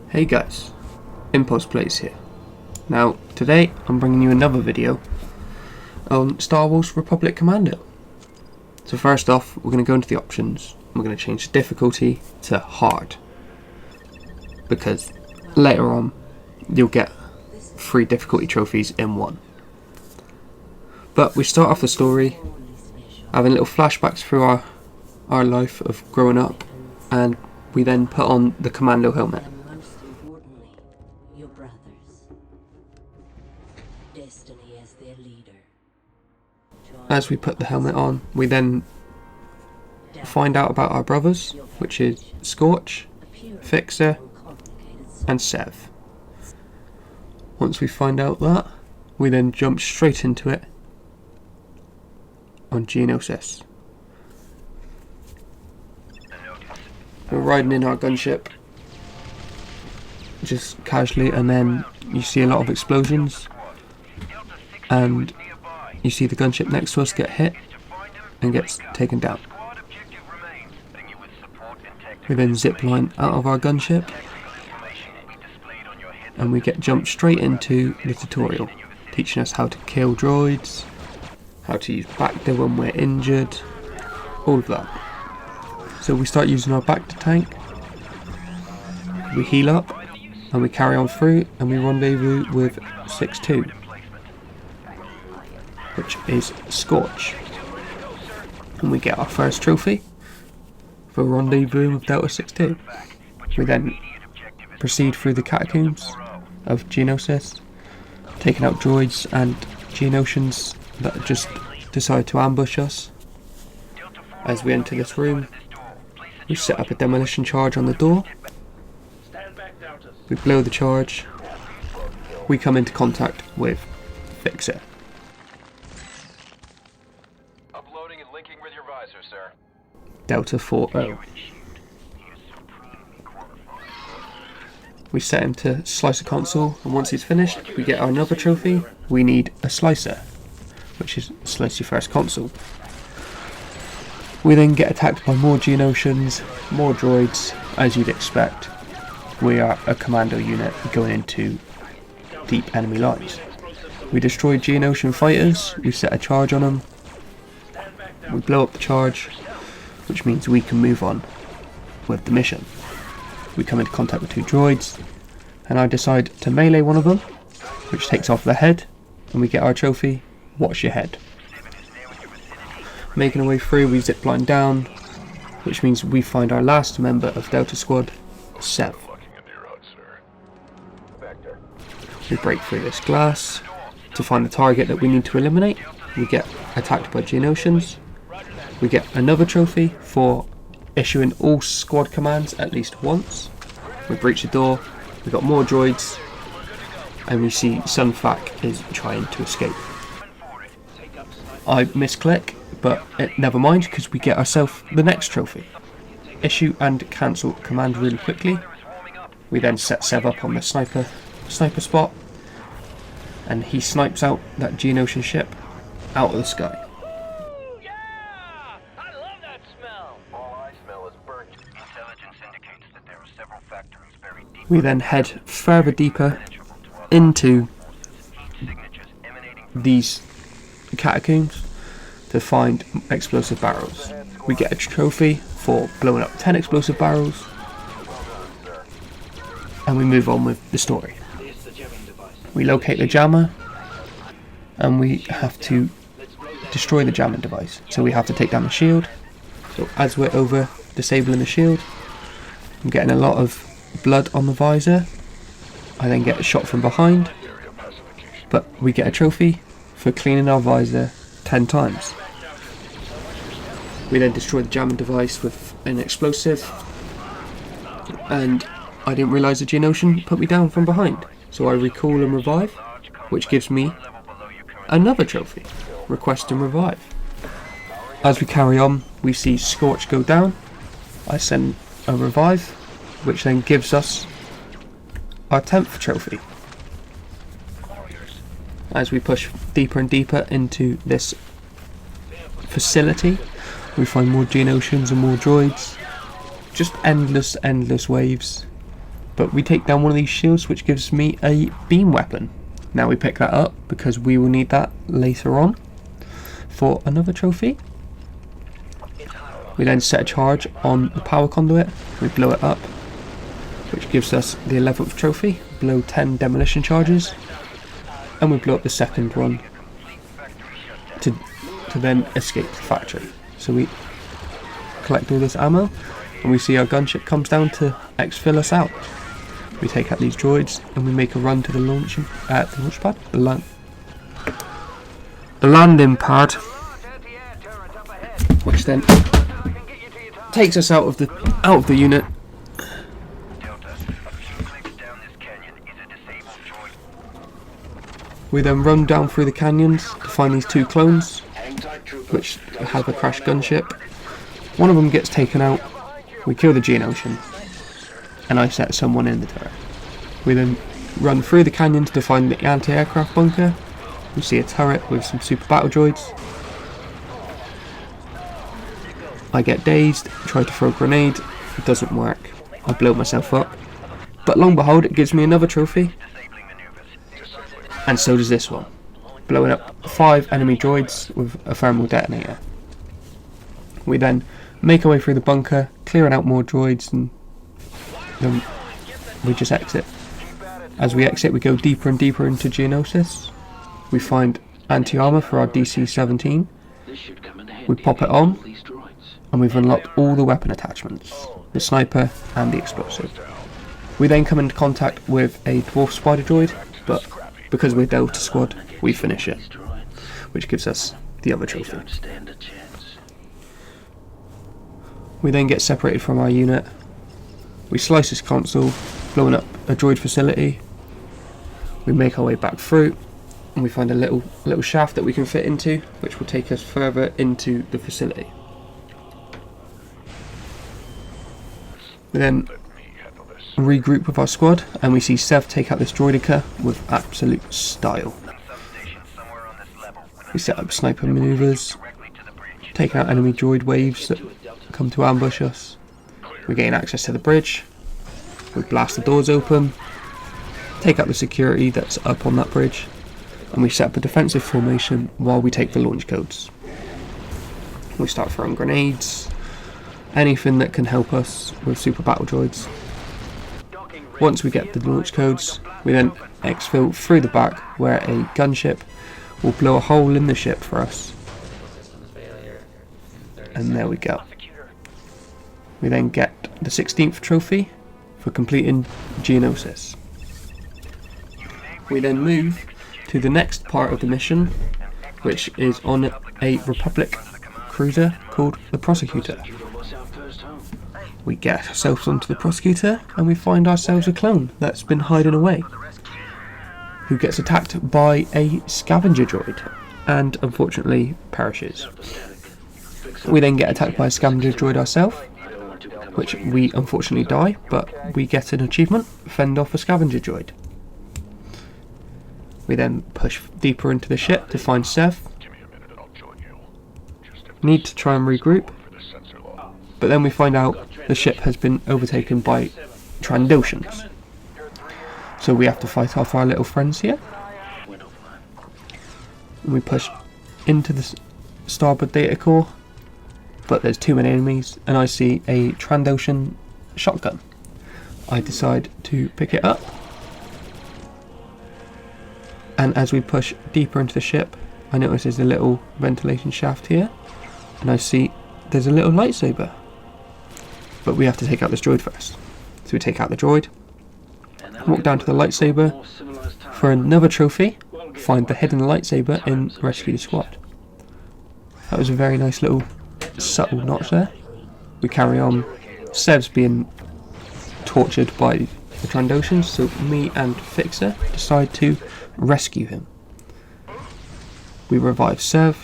Hey guys, Impulse Plays here. Now, today I'm bringing you another video on Star Wars Republic Commando. So first off, we're going to go into the options. We're going to change the difficulty to hard, because later on you'll get 3 difficulty trophies in one. But we start off the story having little flashbacks through our life of growing up, and we then put on the Commando helmet. As we put the helmet on, we then find out about our brothers, which is Scorch, Fixer, and Sev. Once we find out that, we then jump straight into it on Geonosis. We're riding in our gunship, just casually, and then you see a lot of explosions, and you see the gunship next to us get hit and gets taken down. We then zipline out of our gunship and we get jumped straight into the tutorial, teaching us how to kill droids, how to use Bacta when we're injured, all of that. So we start using our Bacta tank, we heal up and we carry on through and we rendezvous with 6-2. Which is Scorch, and we get our first trophy for rendezvous with Delta 6-2. We then proceed through the catacombs of Geonosis, taking out droids and Geonosians that just decide to ambush us. As we enter this room, we set up a demolition charge on the door, we blow the charge, we come into contact with Fixer. Delta 4-0. We set him to slice a console, and once he's finished, we get our another trophy. We need a slicer, which is slice your first console. We then get attacked by more Geonosians, more droids, as you'd expect. We are a commando unit going into deep enemy lines. We destroy Geonosian fighters, we set a charge on them, we blow up the charge, which means we can move on with the mission. We come into contact with 2 droids, and I decide to melee one of them, which takes off the head, and we get our trophy, Watch Your Head. Making our way through, we zipline down, which means we find our last member of Delta Squad, Sev. We break through this glass to find the target that we need to eliminate. We get attacked by Geonosians. We get another trophy for issuing all squad commands at least once. We breach the door, we got more droids, and we see Sunfac is trying to escape. I misclick, but never mind, because we get ourselves the next trophy. Issue and cancel command really quickly. We then set Sev up on the sniper spot, and he snipes out that Geonosian ship out of the sky. We then head further deeper into these catacombs to find explosive barrels. We get a trophy for blowing up 10 explosive barrels, and we move on with the story. We locate the jammer, and we have to destroy the jamming device. So we have to take down the shield. So as we're over disabling the shield, I'm getting a lot of blood on the visor. I then get shot from behind, but we get a trophy for cleaning our visor 10 times. We then destroy the jamming device with an explosive, and I didn't realise the Geonosian put me down from behind, so I recall and revive, which gives me another trophy, Request and Revive. As we carry on, we see Scorch go down. I send a revive, which then gives us our 10th trophy. As we push deeper and deeper into this facility, we find more Geonosians and more droids. Just endless waves But we take down one of these shields, which gives me a beam weapon. Now we pick that up because we will need that later on for another trophy. We then set a charge on the power conduit, we blow it up, which gives us the 11th trophy, blow 10 demolition charges, and we blow up the second one to then escape the factory. So we collect all this ammo, and we see our gunship comes down to exfil us out. We take out these droids and we make a run to the launch pad, the landing pad, which then takes us out of the unit. We then run down through the canyons to find these two clones, which have a crashed gunship. One of them gets taken out. We kill the Geonosian, and I set someone in the turret. We then run through the canyons to find the anti-aircraft bunker. We see a turret with some super battle droids. I get dazed, try to throw a grenade, it doesn't work. I blow myself up. But long behold, it gives me another trophy. And so does this one. Blowing up 5 enemy droids with a thermal detonator. We then make our way through the bunker, clearing out more droids, and then we just exit. As we exit, we go deeper and deeper into Geonosis. We find anti-armor for our DC-17. We pop it on, and we've unlocked all the weapon attachments, the sniper and the explosive. We then come into contact with a dwarf spider droid, but because we're Delta Squad, we finish it, which gives us the other trophy. We then get separated from our unit. We slice this console, blowing up a droid facility. We make our way back through, and we find a little shaft that we can fit into, which will take us further into the facility. We then regroup with our squad, and we see Sev take out this droidica with absolute style. We set up sniper maneuvers, taking out enemy droid waves that come to ambush us. We gain access to the bridge, we blast the doors open, take out the security that's up on that bridge, and we set up a defensive formation while we take the launch codes. We start throwing grenades, anything that can help us with super battle droids. Once we get the launch codes, we then exfil through the back where a gunship will blow a hole in the ship for us. And there we go. We then get the 16th trophy for completing Geonosis. We then move to the next part of the mission, which is on a Republic cruiser called the Prosecutor. We get ourselves onto the Prosecutor and we find ourselves a clone that's been hiding away, who gets attacked by a scavenger droid and unfortunately perishes. We then get attacked by a scavenger droid ourselves, which we unfortunately die, but we get an achievement, fend off a scavenger droid. We then push deeper into the ship to find Sev. Need to try and regroup, but then we find out the ship has been overtaken by Trandoshans. So we have to fight off our little friends here. And we push into the starboard data core, but there's too many enemies, and I see a Trandoshan shotgun. I decide to pick it up, and as we push deeper into the ship, I notice there's a little ventilation shaft here, and I see there's a little lightsaber. But we have to take out this droid first. So we take out the droid, walk down to the lightsaber for another trophy, find the hidden lightsaber and rescue the squad. That was a very nice little subtle notch there. We carry on. Sev's being tortured by the Trandoshans, so me and Fixer decide to rescue him. We revive Sev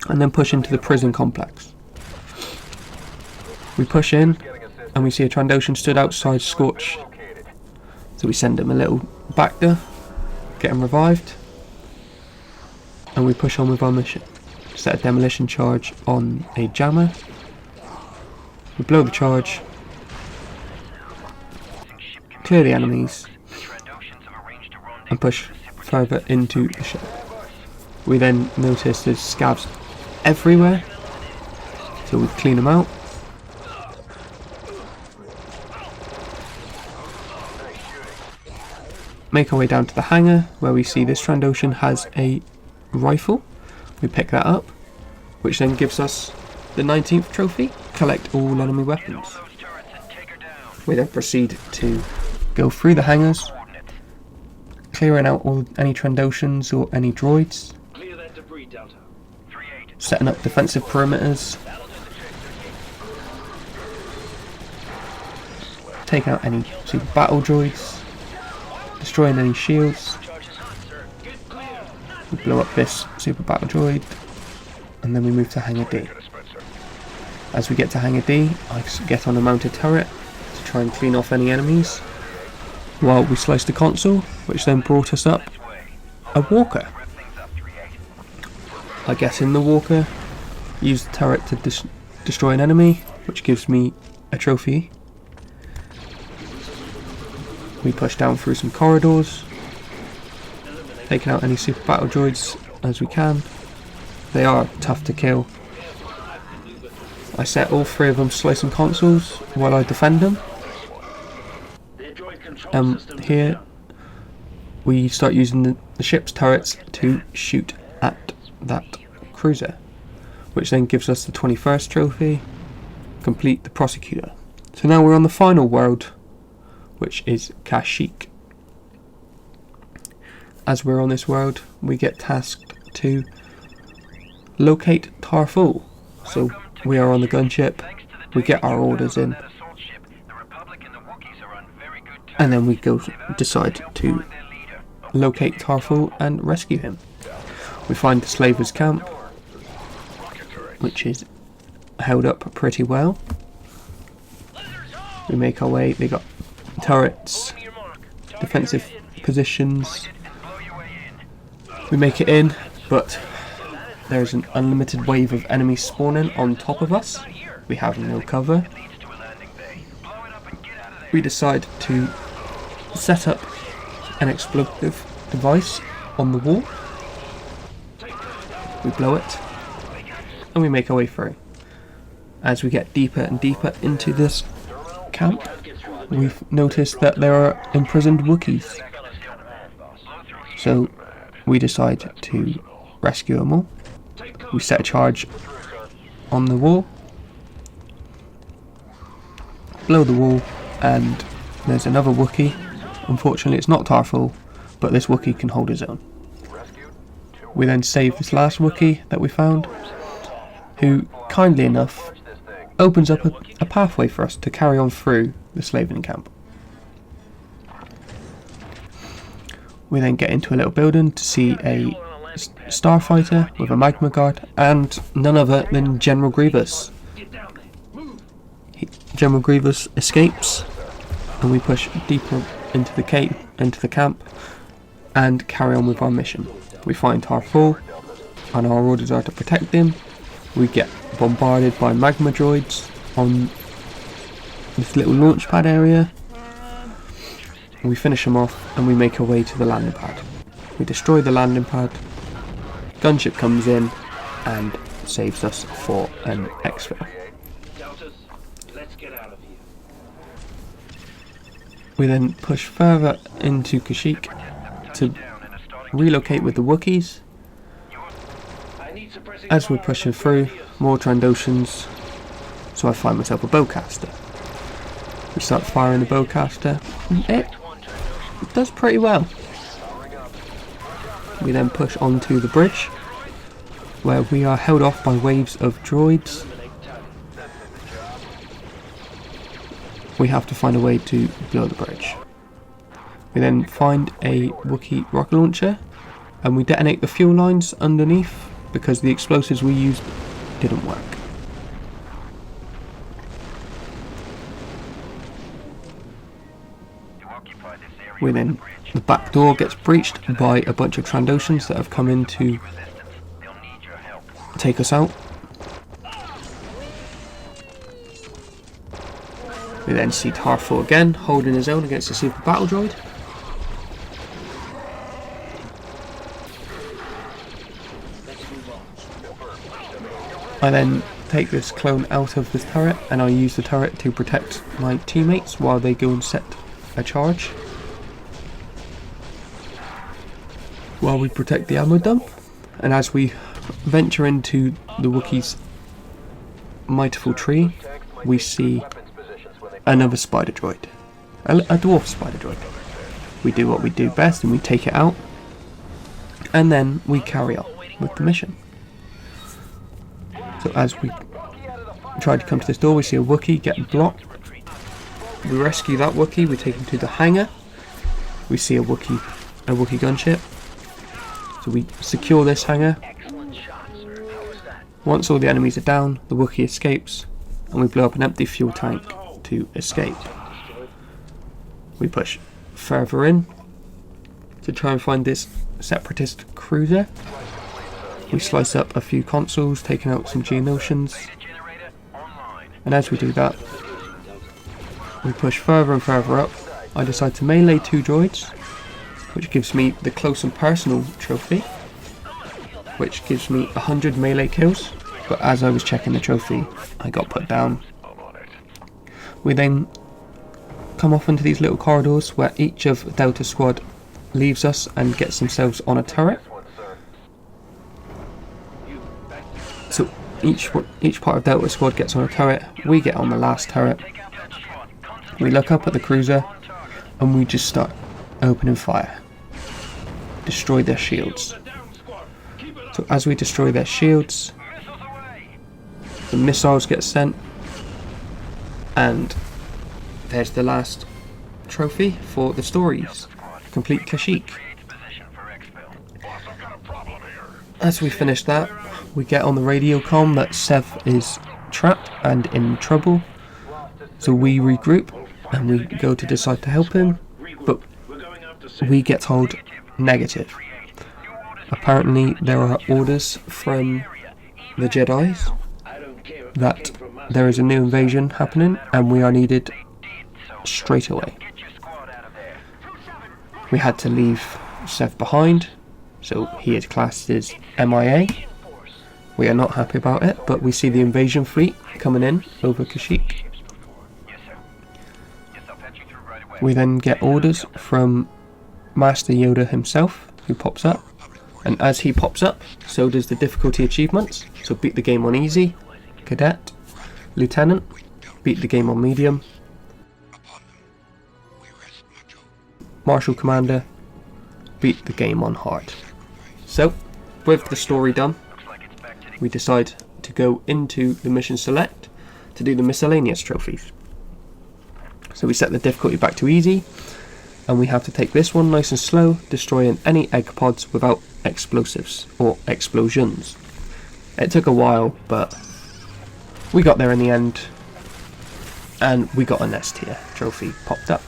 and then push into the prison complex. We push in and we see a Trandoshan stood outside Scorch, so we send him a little back there, get him revived, and we push on with our mission. Set a demolition charge on a jammer, we blow the charge, clear the enemies and push further into the ship. We then notice there's scavs everywhere, so we clean them out. Make our way down to the hangar where we see this Trandoshan has a rifle. We pick that up, which then gives us the 19th trophy, collect all enemy weapons. We then proceed to go through the hangars, clearing out any Trandoshans or any droids, setting up defensive perimeters, taking out any super battle droids, destroying any shields. We blow up this super battle droid, and then we move to Hangar D. As we get to Hangar D, I get on a mounted turret to try and clean off any enemies, while we slice the console, which then brought us up a walker. I get in the walker, use the turret to destroy an enemy, which gives me a trophy. We push down through some corridors, taking out any super battle droids as we can. They are tough to kill. I set all three of them slicing consoles while I defend them. Here we start using the ship's turrets to shoot at that cruiser, which then gives us the 21st trophy, complete the Prosecutor. So now we're on the final world, which is Kashyyyk. As we're on this world, we get tasked to locate Tarful. So we are on the gunship, we get our orders in, and then we decide to locate Tarful and rescue him. We find the slavers' camp, which is held up pretty well. We make our way. They got turrets, defensive positions. We make it in, but there's an unlimited wave of enemies spawning on top of us. We have no cover. We decide to set up an explosive device on the wall. We blow it, and we make our way through. As we get deeper and deeper into this camp, we've noticed that there are imprisoned Wookiees. So we decide to rescue them all. We set a charge on the wall, blow the wall, and there's another Wookiee. Unfortunately it's not Tarful, but this Wookiee can hold his own. We then save this last Wookiee that we found, who kindly enough opens up a pathway for us to carry on through the slaving camp. We then get into a little building to see a starfighter with a magma guard and none other than General Grievous. General Grievous escapes, and we push deeper into the camp and carry on with our mission. We find Tarful, and our orders are to protect him. We get bombarded by magma droids on this little launch pad area. We finish them off and we make our way to the landing pad. We destroy the landing pad. Gunship comes in and saves us for an exfil. We then push further into Kashyyyk to relocate with the Wookiees. As we're pushing through, more Trandoshans, so I find myself a bowcaster. We start firing the bowcaster, and it does pretty well. We then push onto the bridge, where we are held off by waves of droids. We have to find a way to blow the bridge. We then find a Wookiee rocket launcher, and we detonate the fuel lines underneath because the explosives we used didn't work. The back door gets breached by a bunch of Trandoshans that have come in to take us out. We then see Tarful again, holding his own against the super battle droid. I then take this clone out of this turret, and I use the turret to protect my teammates while they go and set a charge. While we protect the ammo dump, and as we venture into the Wookiee's mightiful tree, we see another spider droid, a dwarf spider droid. We do what we do best and we take it out, and then we carry on with the mission. So as we try to come to this door, we see a Wookiee get blocked. We rescue that Wookiee, we take him to the hangar. We see a Wookiee gunship. So we secure this hangar. Once all the enemies are down, the Wookiee escapes, and we blow up an empty fuel tank to escape. We push further in to try and find this separatist cruiser. We slice up a few consoles, taking out some Geonosians, and as we do that, we push further and further up. I decide to melee 2 droids, which gives me the close and personal trophy, which gives me 100 melee kills, but as I was checking the trophy, I got put down. We then come off into these little corridors where each of Delta Squad leaves us and gets themselves on a turret. So each part of Delta Squad gets on a turret, we get on the last turret. We look up at the cruiser and we just start opening fire. Destroy their shields. So as we destroy their shields, the missiles get sent, and there's the last trophy for the stories. Complete Kashyyyk. As we finish that, we get on the radio comm that Sev is trapped and in trouble. So we regroup and we go to decide to help him, but we get told negative. Apparently there are orders from the Jedis that there is a new invasion happening and we are needed straight away. We had to leave Sev behind, so he is classed as MIA. We are not happy about it, but we see the invasion fleet coming in over Kashyyyk. We then get orders from Master Yoda himself, who pops up, and as he pops up, so does the difficulty achievements. So beat the game on easy, cadet, lieutenant, beat the game on medium, marshal commander, beat the game on hard. So, with the story done, we decide to go into the mission select to do the miscellaneous trophies. So we set the difficulty back to easy, and we have to take this one nice and slow, destroying any egg pods without explosives or explosions. It took a while, but we got there in the end, and we got an S tier trophy popped up.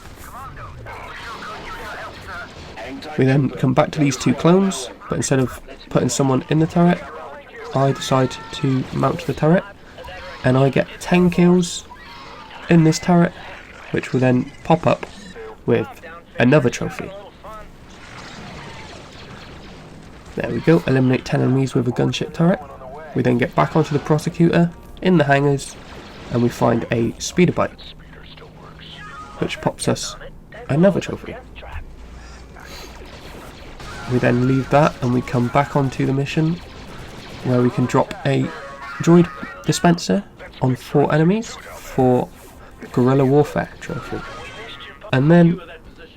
We then come back to these 2 clones, but instead of putting someone in the turret, I decide to mount the turret, and I get 10 kills in this turret, which will then pop up with another trophy. There we go, eliminate 10 enemies with a gunship turret. We then get back onto the prosecutor in the hangars, and we find a speeder bike, which pops us another trophy. We then leave that and we come back onto the mission, where we can drop a droid dispenser on 4 enemies for guerrilla warfare trophy. And then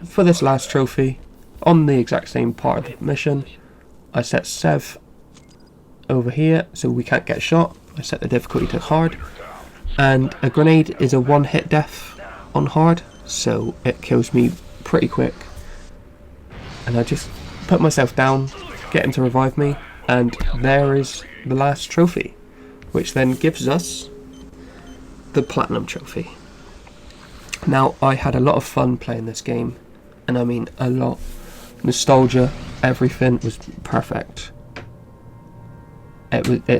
for this last trophy, on the exact same part of the mission, I set Sev over here so we can't get shot. I set the difficulty to hard, and a grenade is a 1-hit death on hard, so it kills me pretty quick. And I just put myself down, get him to revive me, and there is the last trophy, which then gives us the Platinum Trophy. Now, I had a lot of fun playing this game, and I mean a lot. Nostalgia, everything was perfect.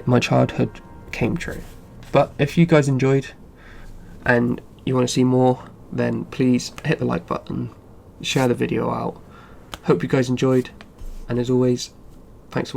My childhood came true. But if you guys enjoyed, and you want to see more, then please hit the like button, share the video out. Hope you guys enjoyed, and as always, thanks for